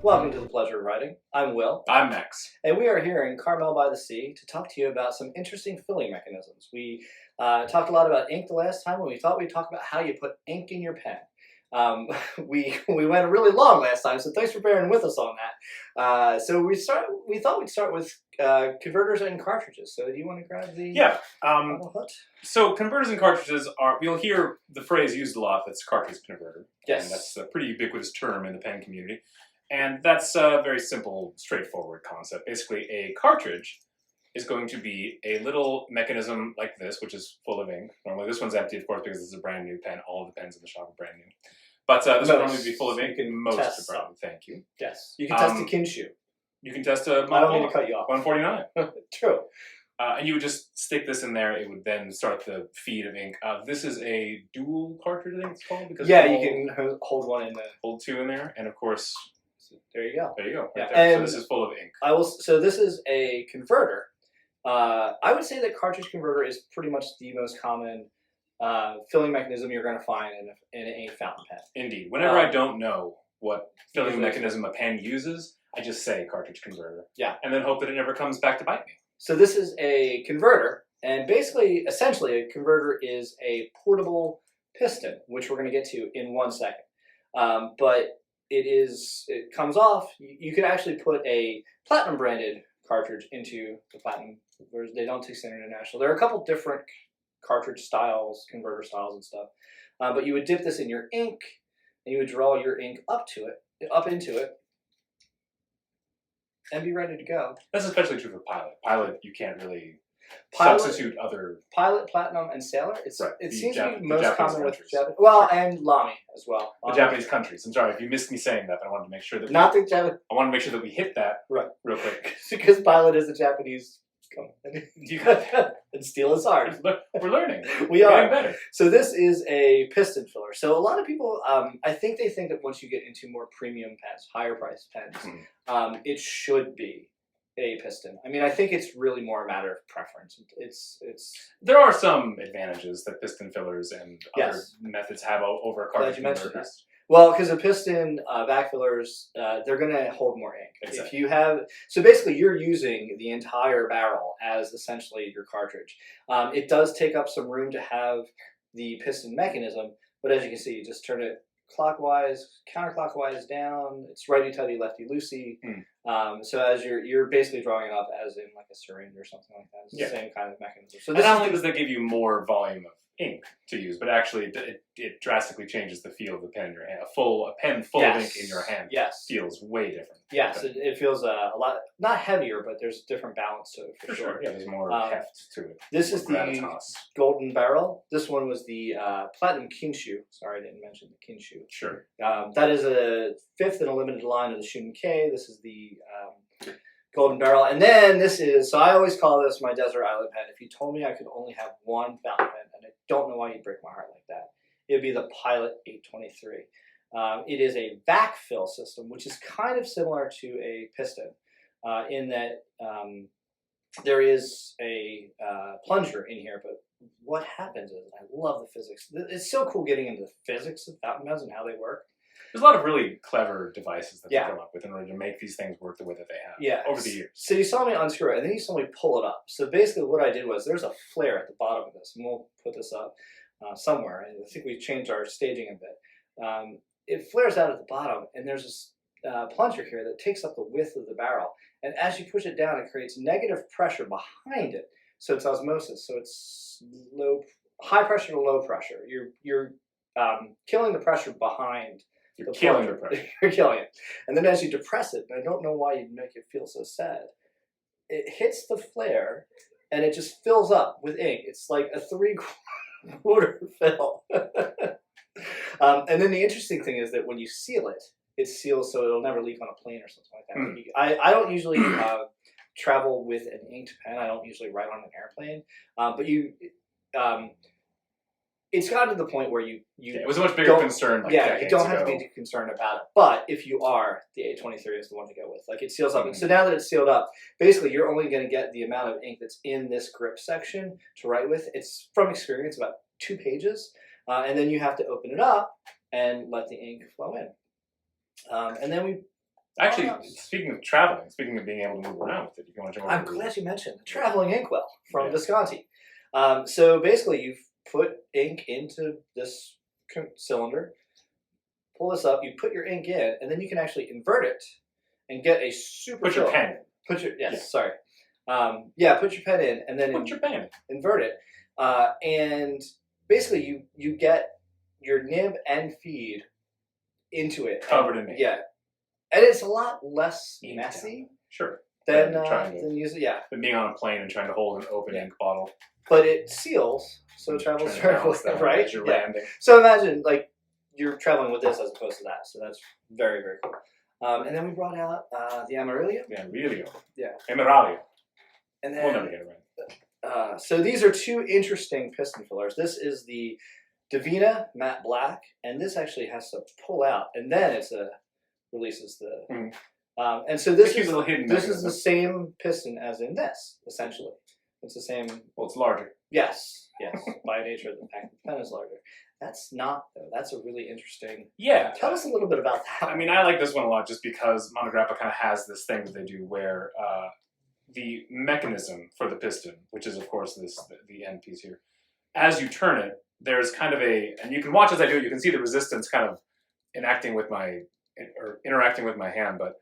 Welcome to The Pleasure of Writing. I'm Will. I'm Max. And we are here in Carmel by the Sea to talk to you about some interesting filling mechanisms. We talked a lot about ink the last time, and we thought we'd talk about how you put ink in your pen. We went really long last time, so thanks for bearing with us on that. So we thought we'd start with converters and cartridges. So do you want to grab the Otto Hutt? So converters and cartridges are, you'll hear the phrase used a lot, that's cartridge converter. Yes. And that's a pretty ubiquitous term in the pen community. And that's a very simple, straightforward concept. Basically, a cartridge is going to be a little mechanism like this, which is full of ink. Normally this one's empty, of course, because this is a brand new pen. All of the pens in the shop are brand new. But this would normally be full of ink, and most are brand new. Thank you. Yes. You can test a Kinshu. You can test a I don't mean to cut you off. 149. True. And you would just stick this in there. It would then start the feed of ink. This is a dual cartridge, I think it's called. Because yeah, you can hold one in the... Hold two in there, and of course... There you go. There you go. Right yeah. there. And so this is full of ink. So this is a converter. I would say that cartridge converter is pretty much the most common filling mechanism you're going to find in a fountain pen. Indeed. Whenever I don't know what filling mechanism a pen uses, I just say cartridge converter. Yeah. And then hope that it never comes back to bite me. So this is a converter, and essentially a converter is a portable piston, which we're going to get to in 1 second. But it comes off. You could actually put a platinum branded cartridge into the platinum, whereas they don't take Standard International. There are a couple different cartridge styles, converter styles and stuff. But you would dip this in your ink, and you would draw your ink up into it, and be ready to go. That's especially true for Pilot. Pilot, you can't really substitute other... Pilot, Platinum, and Sailor. It seems to be most common with Japanese. Well, and Lamy as well. The Japanese countries. I'm sorry if you missed me saying that, but I wanted to make sure that I want to make sure that we hit that real quick. Because Pilot is a Japanese company. And steel is hard. We're learning. We're getting better. So this is a piston filler. So a lot of people, I think they think that once you get into more premium pens, higher priced pens, it should be a piston. I mean, I think it's really more a matter of preference. There are some advantages that piston fillers and other yes. methods have over cartridge converters. Well, because a piston back fillers, they're going to hold more ink. Exactly. If you have, so basically you're using the entire barrel as essentially your cartridge. It does take up some room to have the piston mechanism, but as you can see, you just turn it clockwise, counterclockwise down. It's righty-tighty, lefty-loosey. So as you're basically drawing it up as in like a syringe or something like that. It's the same kind of mechanism. So not only does that give you more volume of ink to use, but actually it drastically changes the feel of the pen in your hand. A pen full of ink in your hand feels way different. Yes, it feels a lot, not heavier, but there's different balance to it for sure. Yeah, there's more heft to it. This is the golden barrel. This one was the platinum Kinshu. Sorry, I didn't mention the Kinshu. Sure. That is a fifth in a limited line of the Shunin K. This is the golden barrel. And then this is, so I always call this my desert island pen. If you told me I could only have one fountain pen, and I don't know why you'd break my heart like that, it would be the Pilot 823. It is a backfill system, which is kind of similar to a piston in that there is a plunger in here, but what happens is, I love the physics. It's so cool getting into the physics of fountain pens and how they work. There's a lot of really clever devices that they come up with in order to make these things work the way that they have over the years. So you saw me unscrew it, and then you saw me pull it up. So basically what I did was, there's a flare at the bottom of this, and we'll put this up somewhere. And I think we changed our staging a bit. It flares out at the bottom, and there's this plunger here that takes up the width of the barrel. And as you push it down, it creates negative pressure behind it. So it's osmosis. So it's high pressure to low pressure. You're killing the pressure behind. You're killing the pressure. You're killing it. And then as you depress it, and I don't know why you'd make it feel so sad, it hits the flare, and it just fills up with ink. It's like a 3/4 fill. And then the interesting thing is that when you seal it, it seals so it'll never leak on a plane or something like that. I don't usually travel with an inked pen. I don't usually write on an airplane. But it's gotten to the point where it was a much bigger concern. You don't have to be concerned about it. But if you are, the 823 is the one to go with. Like, it seals up. And so now that it's sealed up, basically you're only going to get the amount of ink that's in this grip section to write with. It's, from experience, about 2 pages. And then you have to open it up and let the ink flow in. And then we Actually, Oh, no. speaking of traveling, speaking of being able to move around with it, if you want to jump over I'm to glad you mentioned the traveling inkwell from Yeah. Visconti. So basically, you put ink into this cylinder, pull this up, you put your ink in, and then you can actually invert it and get a super put your fill. pen in. Put your yes, Yeah. sorry. Put your pen in, and then Put your pen in. invert it, and basically you get your nib and feed into it, Covered in ink. Yeah, and it's a lot less Ink messy Sure. than trying to- than using Than being on a plane and trying to hold an open ink bottle. but it seals, so it travels Trying to balance very that well, right? as you're Yeah. landing. So imagine like you're traveling with this as opposed to that. So that's very, very cool. And then we brought out the Amarillo. Yeah, Emilio. Yeah. Emiralio. And We'll never then get it right. so these are two interesting piston fillers. This is the Divina Matte Black, and this actually has to pull out, and then it's releases the. Mm. And so this Cute is little hidden this is mechanism. the same piston as in this, essentially. It's the same. Well, it's larger. Yes, yes. By nature, the pen is larger. That's not though. That's a really interesting. Yeah. Tell us a little bit about that. I mean, I like this one a lot just because Montegrappa kind of has this thing that they do where the mechanism for the piston, which is of course the end piece here, as you turn it, there's kind of and you can watch as I do it. You can see the resistance kind of interacting with my hand, but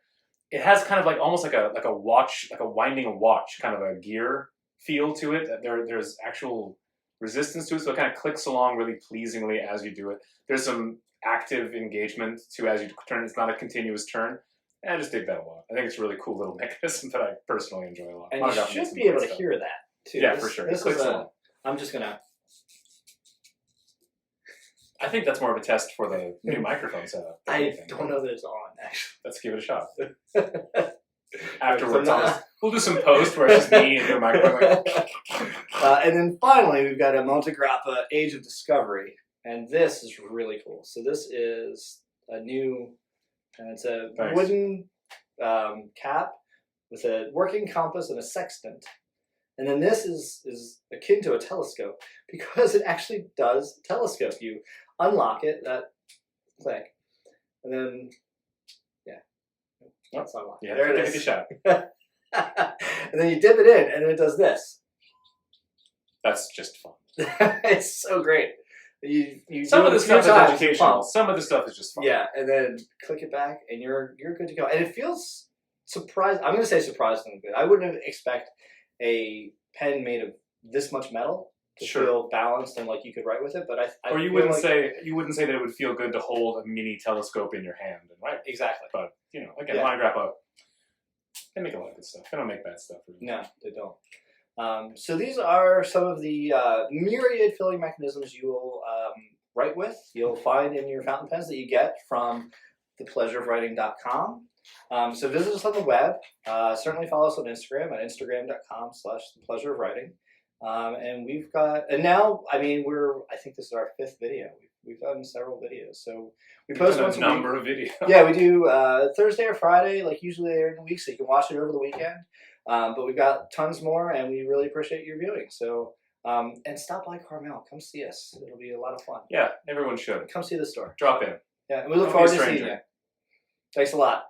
it has kind of like almost like a watch, like a winding a watch, kind of a gear feel to it. There's actual resistance to it, so it kind of clicks along really pleasingly as you do it. There's some active engagement too as you turn. It's not a continuous turn. And I just dig that a lot. I think it's a really cool little mechanism that I personally enjoy a lot. And you Montegrappa makes should some be great able to stuff. hear that too. Yeah, for sure. This It clicks is along. I'm just gonna. I think that's more of a test for the new microphone setup. than I anything. don't know that it's on actually. Let's give it a shot. Afterwards, Afterwards, we'll do some post where it's just me and your microphone. Like, and then finally, we've got a Montegrappa Age of Discovery, and this is really cool. So this is a new, and it's a Nice. wooden cap with a working compass and a sextant. And then this is akin to a telescope because it actually does telescope. You unlock it, that click, and then that's unlocked. yeah, There it take a is. shot. And then you dip it in, and it does this. That's just fun. It's so great. You Some do of it the a few stuff is times, educational. pump. Some of the stuff is just fun. Yeah, and then click it back, and you're good to go. And it feels surprising. I'm going to say surprisingly good. I wouldn't expect a pen made of this much metal to Sure. feel balanced and like you could write with it. But I Or you feel wouldn't like, say that it would feel good to hold a mini telescope in your hand and write. exactly. But you know, again, Yeah. Montegrappa, they make a lot of good stuff. They don't make bad stuff. Really. No, they don't. So these are some of the myriad filling mechanisms you will write with. You'll find in your fountain pens that you get from thepleasureofwriting.com. So visit us on the web. Certainly follow us on Instagram at instagram.com/thepleasureofwriting. And we've got, and now, I mean, I think this is our 5th video. We've done several videos. So we post We've once done a a week. number of videos. Yeah, we do Thursday or Friday, like usually during the week, so you can watch it over the weekend. But we've got tons more, and we really appreciate your viewing. So, and stop by Carmel. Come see us. It'll be a lot of fun. Yeah, everyone should. Come see the store. Drop in. Yeah, and we look Don't be a forward to seeing stranger. you. Thanks a lot.